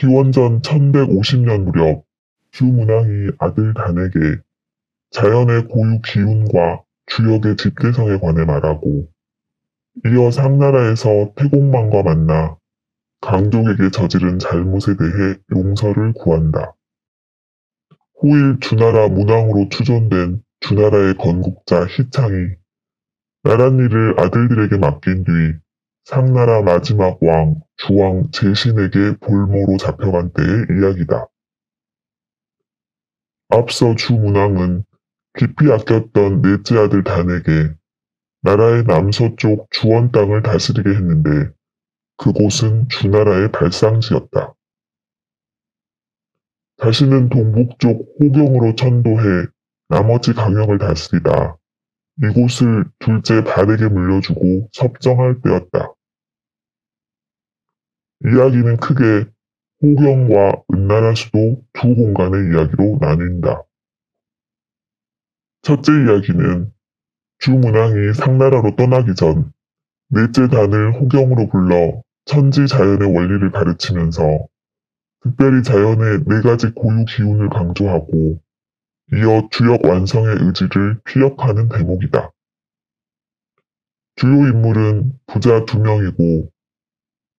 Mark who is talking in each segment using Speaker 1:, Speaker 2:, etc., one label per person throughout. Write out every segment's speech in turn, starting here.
Speaker 1: 기원전 1150년 무렵 주문왕이 아들 단에게 자연의 고유 기운과 주역의 집대성에 관해 말하고 이어 상나라에서 태공망과 만나 강족에게 저지른 잘못에 대해 용서를 구한다. 후일 주나라 문왕으로 추존된 주나라의 건국자 희창이 나랏일을 아들들에게 맡긴 뒤 상나라 마지막 왕 주왕 제신에게 볼모로 잡혀간 때의 이야기다. 앞서 주문왕은 깊이 아꼈던 넷째 아들 단에게 나라의 남서쪽 주원 땅을 다스리게 했는데 그곳은 주나라의 발상지였다. 다시는 동북쪽 호경으로 천도해 나머지 강역을 다스리다 이곳을 둘째 발에게 물려주고 섭정할 때였다. 이야기는 크게 호경과 은나라 수도 두 공간의 이야기로 나뉜다. 첫째 이야기는 주문왕이 상나라로 떠나기 전 넷째 단을 호경으로 불러 천지자연의 원리를 가르치면서 특별히 자연의 4가지 고유 기운을 강조하고 이어 주역 완성의 의지를 피력하는 대목이다. 주요 인물은 부자 2명이고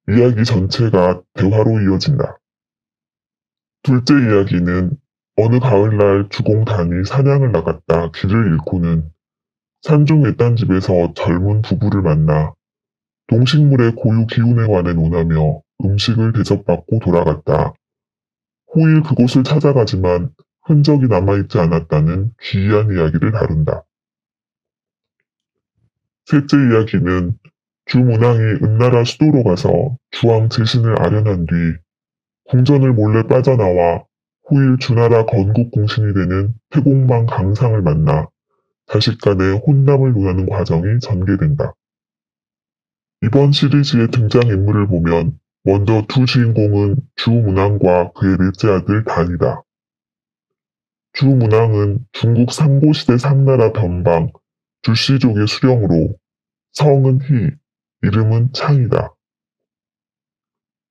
Speaker 1: 이야기 전체가 대화로 이어진다. 둘째 이야기는 어느 가을날 주공단이 사냥을 나갔다 길을 잃고는 산중 외딴집에서 젊은 부부를 만나 동식물의 고유 기운에 관해 논하며 음식을 대접받고 돌아갔다. 후일 그곳을 찾아가지만 흔적이 남아있지 않았다는 기이한 이야기를 다룬다. 셋째 이야기는 주문왕이 은나라 수도로 가서 주왕 제신을 아련한 뒤 궁전을 몰래 빠져나와 후일 주나라 건국 공신이 되는 태공망 강상을 만나 자식 간의 혼남을 논하는 과정이 전개된다. 이번 시리즈의 등장인물을 보면 먼저 두 주인공은 주문왕과 그의 넷째 아들 단이다. 주문왕은 중국 상고시대 상나라 변방 주씨족의 수령으로 성은 희, 이름은 창이다.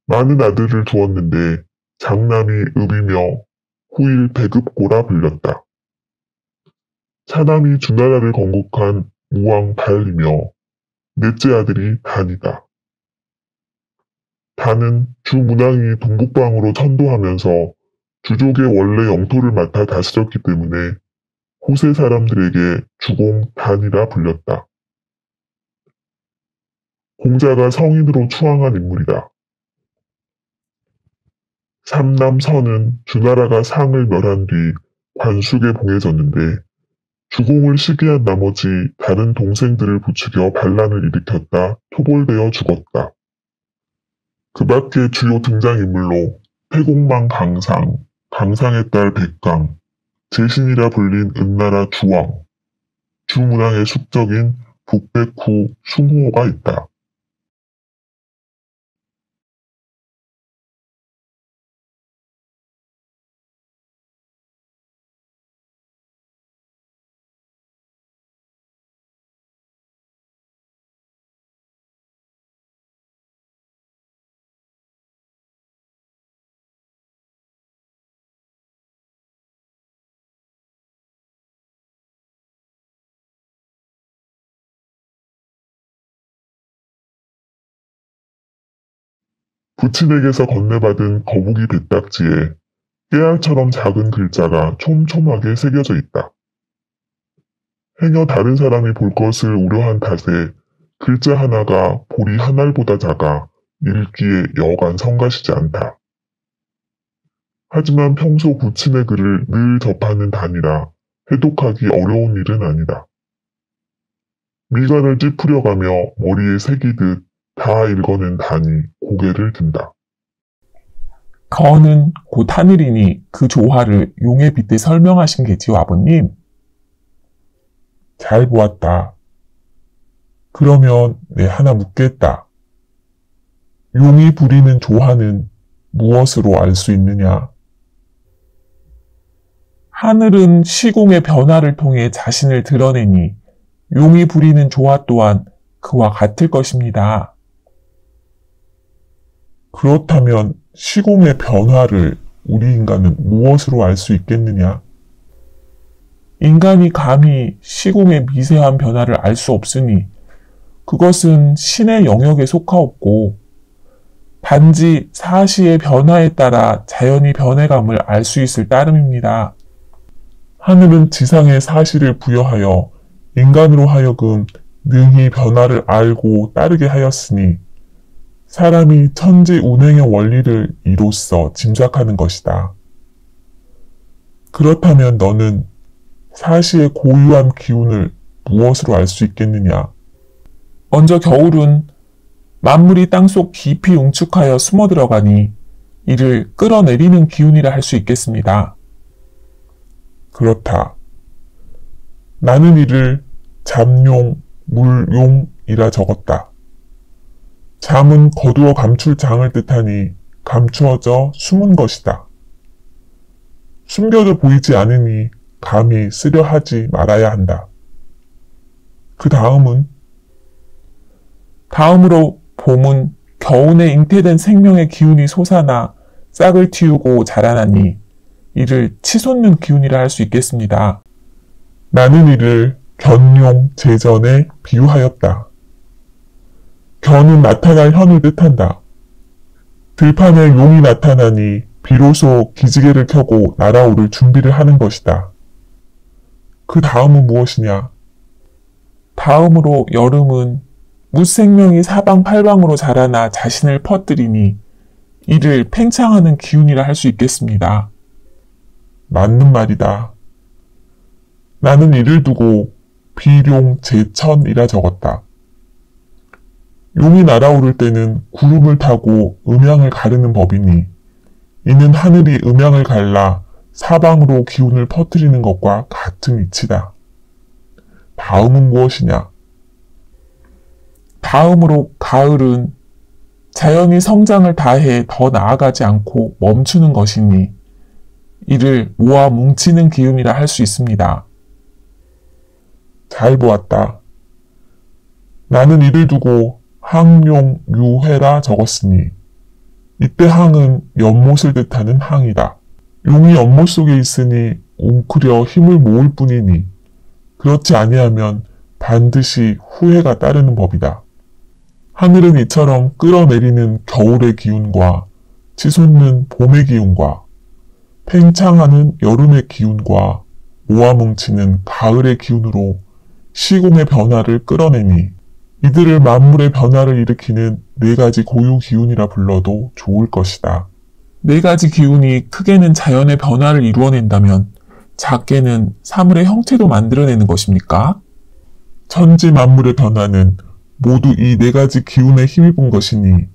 Speaker 1: 많은 아들을 두었는데 장남이 읍이며 후일 배급고라 불렸다. 차남이 주나라를 건국한 무왕 발이며 넷째 아들이 단이다. 단은 주문왕이 동북방으로 천도하면서 주족의 원래 영토를 맡아 다스렸기 때문에 후세 사람들에게 주공 단이라 불렸다. 공자가 성인으로 추앙한 인물이다. 삼남선은 주나라가 상을 멸한 뒤 관숙에 봉해졌는데 주공을 시기한 나머지 다른 동생들을 부추겨 반란을 일으켰다 토벌되어 죽었다. 그 밖에 주요 등장인물로 태공망 강상, 강상의 딸 백강, 제신이라 불린 은나라 주왕, 주문왕의 숙적인 북백후 숭호가 있다. 부친에게서 건네받은 거북이 배딱지에 깨알처럼 작은 글자가 촘촘하게 새겨져 있다. 행여 다른 사람이 볼 것을 우려한 탓에 글자 하나가 보리 한 알보다 작아 읽기에 여간 성가시지 않다. 하지만 평소 부친의 글을 늘 접하는 단이라 해독하기 어려운 일은 아니다. 미간을 찌푸려가며 머리에 새기듯 다 읽어낸 단이 고개를 든다.
Speaker 2: 거는 곧 하늘이니 그 조화를 용에 빗대 설명하신 게지요, 아버님? 잘 보았다. 그러면 내 하나 묻겠다. 용이 부리는 조화는 무엇으로 알 수 있느냐? 하늘은 시공의 변화를 통해 자신을 드러내니 용이 부리는 조화 또한 그와 같을 것입니다. 그렇다면 시공의 변화를 우리 인간은 무엇으로 알 수 있겠느냐? 인간이 감히 시공의 미세한 변화를 알 수 없으니 그것은 신의 영역에 속하였고 단지 사시의 변화에 따라 자연이 변해감을 알 수 있을 따름입니다. 하늘은 지상의 사시를 부여하여 인간으로 하여금 능히 변화를 알고 따르게 하였으니 사람이 천지 운행의 원리를 이로써 짐작하는 것이다. 그렇다면 너는 사시의 고유한 기운을 무엇으로 알 수 있겠느냐? 먼저 겨울은 만물이 땅속 깊이 웅축하여 숨어 들어가니 이를 끌어내리는 기운이라 할 수 있겠습니다. 그렇다. 나는 이를 잠용, 물용이라 적었다. 잠은 거두어 감출 장을 뜻하니 감추어져 숨은 것이다. 숨겨져 보이지 않으니 감히 쓰려 하지 말아야 한다. 그 다음으로 봄은 겨우내 잉태된 생명의 기운이 솟아나 싹을 틔우고 자라나니 이를 치솟는 기운이라 할 수 있겠습니다. 나는 이를 견용, 제전에 비유하였다. 견은 나타날 현을 뜻한다. 들판에 용이 나타나니 비로소 기지개를 켜고 날아오를 준비를 하는 것이다. 그 다음은 무엇이냐? 다음으로 여름은 무생명이 사방팔방으로 자라나 자신을 퍼뜨리니 이를 팽창하는 기운이라 할 수 있겠습니다. 맞는 말이다. 나는 이를 두고 비룡 제천이라 적었다. 용이 날아오를 때는 구름을 타고 음양을 가르는 법이니 이는 하늘이 음양을 갈라 사방으로 기운을 퍼뜨리는 것과 같은 이치다. 다음은 무엇이냐? 다음으로 가을은 자연이 성장을 다해 더 나아가지 않고 멈추는 것이니 이를 모아 뭉치는 기운이라 할 수 있습니다. 잘 보았다. 나는 이를 두고 항용 유해라 적었으니 이때 항은 연못을 뜻하는 항이다. 용이 연못 속에 있으니 웅크려 힘을 모을 뿐이니 그렇지 아니하면 반드시 후회가 따르는 법이다. 하늘은 이처럼 끌어내리는 겨울의 기운과 치솟는 봄의 기운과 팽창하는 여름의 기운과 모아뭉치는 가을의 기운으로 시공의 변화를 끌어내니 이들을 만물의 변화를 일으키는 네 가지 고유 기운이라 불러도 좋을 것이다. 네 가지 기운이 크게는 자연의 변화를 이루어낸다면 작게는 사물의 형태도 만들어내는 것입니까? 천지 만물의 변화는 모두 이 네 가지 기운에 힘입은 것이니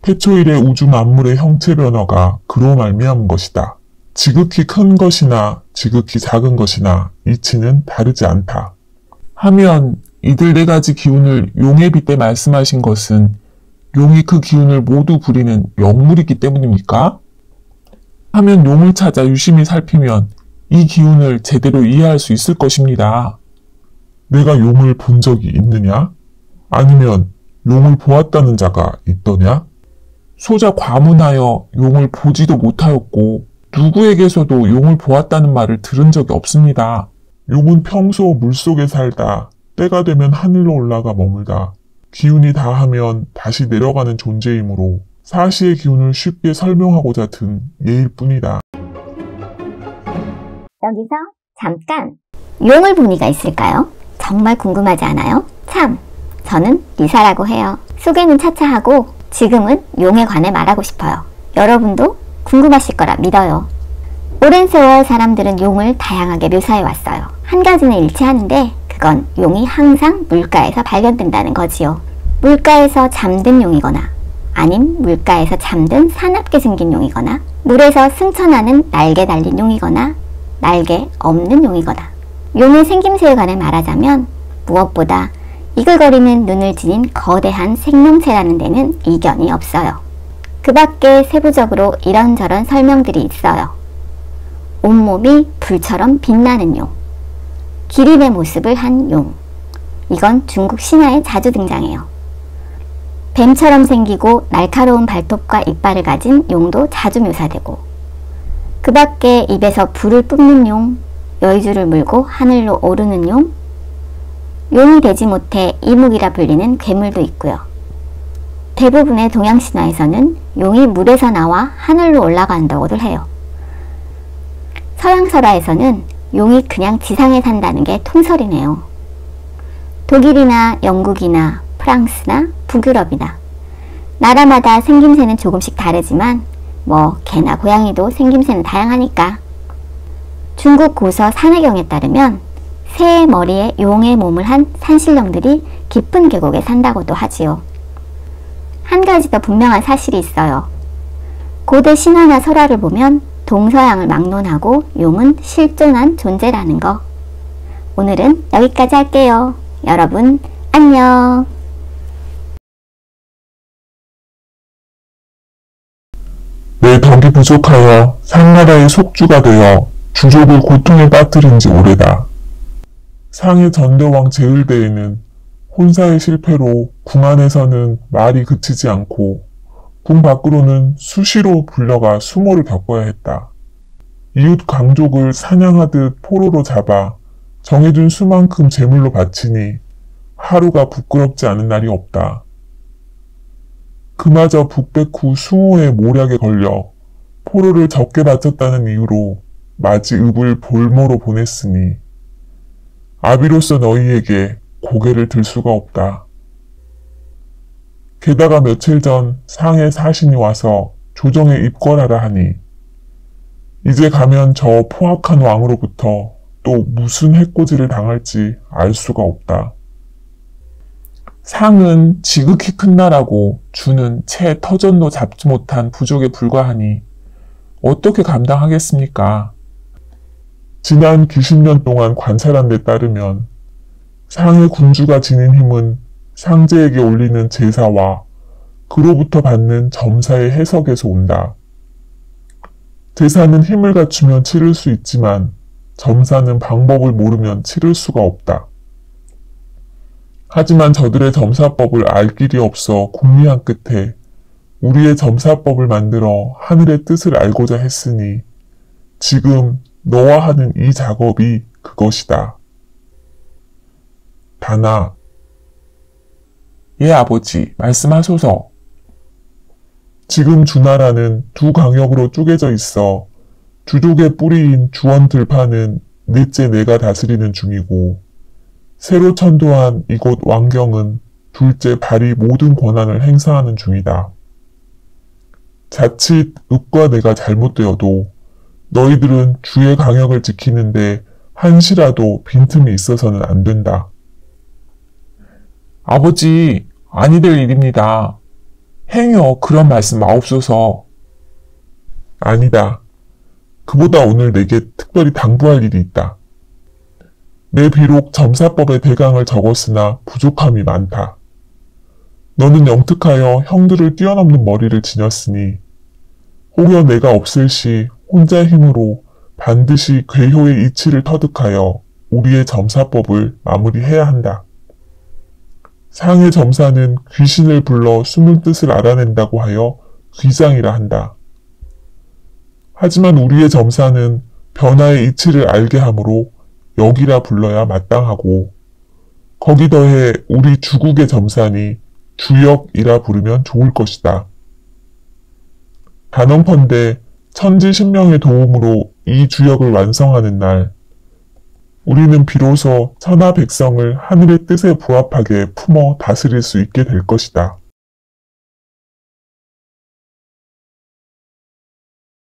Speaker 2: 태초일의 우주 만물의 형체 변화가 그로 말미암은 것이다. 지극히 큰 것이나 지극히 작은 것이나 이치는 다르지 않다. 하면 이들 네 가지 기운을 용에 빗대 말씀하신 것은 용이 그 기운을 모두 부리는 영물이기 때문입니까? 하면 용을 찾아 유심히 살피면 이 기운을 제대로 이해할 수 있을 것입니다. 내가 용을 본 적이 있느냐? 아니면 용을 보았다는 자가 있더냐? 소자 과문하여 용을 보지도 못하였고 누구에게서도 용을 보았다는 말을 들은 적이 없습니다. 용은 평소 물속에 살다 때가 되면 하늘로 올라가 머물다 기운이 다하면 다시 내려가는 존재이므로 사시의 기운을 쉽게 설명하고자 든 예일 뿐이다.
Speaker 3: 여기서 잠깐 용을 본 이가 있을까요? 정말 궁금하지 않아요? 참, 저는 리사라고 해요. 소개는 차차 하고 지금은 용에 관해 말하고 싶어요. 여러분도 궁금하실 거라 믿어요. 오랜 세월 사람들은 용을 다양하게 묘사해 왔어요. 한 가지는 일치하는데 그건 용이 항상 물가에서 발견된다는 거지요. 물가에서 잠든 용이거나 아님 물가에서 잠든 사납게 생긴 용이거나 물에서 승천하는 날개 달린 용이거나 날개 없는 용이거나 용의 생김새에 관해 말하자면 무엇보다 이글거리는 눈을 지닌 거대한 생명체라는 데는 이견이 없어요. 그 밖에 세부적으로 이런저런 설명들이 있어요. 온몸이 불처럼 빛나는 용, 기린의 모습을 한 용. 이건 중국 신화에 자주 등장해요. 뱀처럼 생기고 날카로운 발톱과 이빨을 가진 용도 자주 묘사되고, 그 밖에 입에서 불을 뿜는 용, 여의주를 물고 하늘로 오르는 용, 용이 되지 못해 이묵이라 불리는 괴물도 있고요. 대부분의 동양 신화에서는 용이 물에서 나와 하늘로 올라간다고들 해요. 서양 설화에서는 용이 그냥 지상에 산다는 게 통설이네요. 독일이나 영국이나 프랑스나 북유럽이나 나라마다 생김새는 조금씩 다르지만 뭐 개나 고양이도 생김새는 다양하니까. 중국 고서 산해경에 따르면 새의 머리에 용의 몸을 한 산신령들이 깊은 계곡에 산다고도 하지요. 한 가지 더 분명한 사실이 있어요. 고대 신화나 설화를 보면 동서양을 막론하고 용은 실존한 존재라는 거. 오늘은 여기까지 할게요. 여러분 안녕.
Speaker 2: 내 덕이 부족하여 상나라의 속주가 되어 주족을 고통에 빠뜨린 지 오래다. 상의 전대왕 제을대에는 혼사의 실패로 궁 안에서는 말이 그치지 않고 궁 밖으로는 수시로 불려가 수모를 겪어야 했다. 이웃 강족을 사냥하듯 포로로 잡아 정해준 수만큼 제물로 바치니 하루가 부끄럽지 않은 날이 없다. 그마저 북백후 숭호의 모략에 걸려 포로를 적게 바쳤다는 이유로 마지읍을 볼모로 보냈으니 아비로서 너희에게 고개를 들 수가 없다. 게다가 며칠 전 상의 사신이 와서 조정에 입궐하라 하니 이제 가면 저 포악한 왕으로부터 또 무슨 해코지를 당할지 알 수가 없다. 상은 지극히 큰 나라고 주는 채 터전도 잡지 못한 부족에 불과하니 어떻게 감당하겠습니까? 지난 기십년 동안 관찰한 데 따르면 상의 군주가 지닌 힘은 상제에게 올리는 제사와 그로부터 받는 점사의 해석에서 온다. 제사는 힘을 갖추면 치를 수 있지만 점사는 방법을 모르면 치를 수가 없다. 하지만 저들의 점사법을 알 길이 없어 궁리한 끝에 우리의 점사법을 만들어 하늘의 뜻을 알고자 했으니 지금 너와 하는 이 작업이 그것이다. 다나. 예, 아버지, 말씀하소서. 지금 주나라는 두 강역으로 쪼개져 있어 주족의 뿌리인 주원들파는 넷째 내가 다스리는 중이고 새로 천도한 이곳 왕경은 둘째 발이 모든 권한을 행사하는 중이다. 자칫 읍과 내가 잘못되어도 너희들은 주의 강역을 지키는데 한시라도 빈틈이 있어서는 안 된다. 아버지, 아니 될 일입니다. 행여 그런 말씀 마옵소서. 아니다. 그보다 오늘 내게 특별히 당부할 일이 있다. 내 비록 점사법의 대강을 적었으나 부족함이 많다. 너는 영특하여 형들을 뛰어넘는 머리를 지녔으니 혹여 내가 없을 시 혼자 힘으로 반드시 괴효의 이치를 터득하여 우리의 점사법을 마무리해야 한다. 상의 점사는 귀신을 불러 숨은 뜻을 알아낸다고 하여 귀장이라 한다. 하지만 우리의 점사는 변화의 이치를 알게 하므로 역이라 불러야 마땅하고 거기 더해 우리 주국의 점사니 주역이라 부르면 좋을 것이다. 단언컨대 천지신명의 도움으로 이 주역을 완성하는 날 우리는 비로소 천하 백성을 하늘의 뜻에 부합하게 품어 다스릴 수 있게 될 것이다.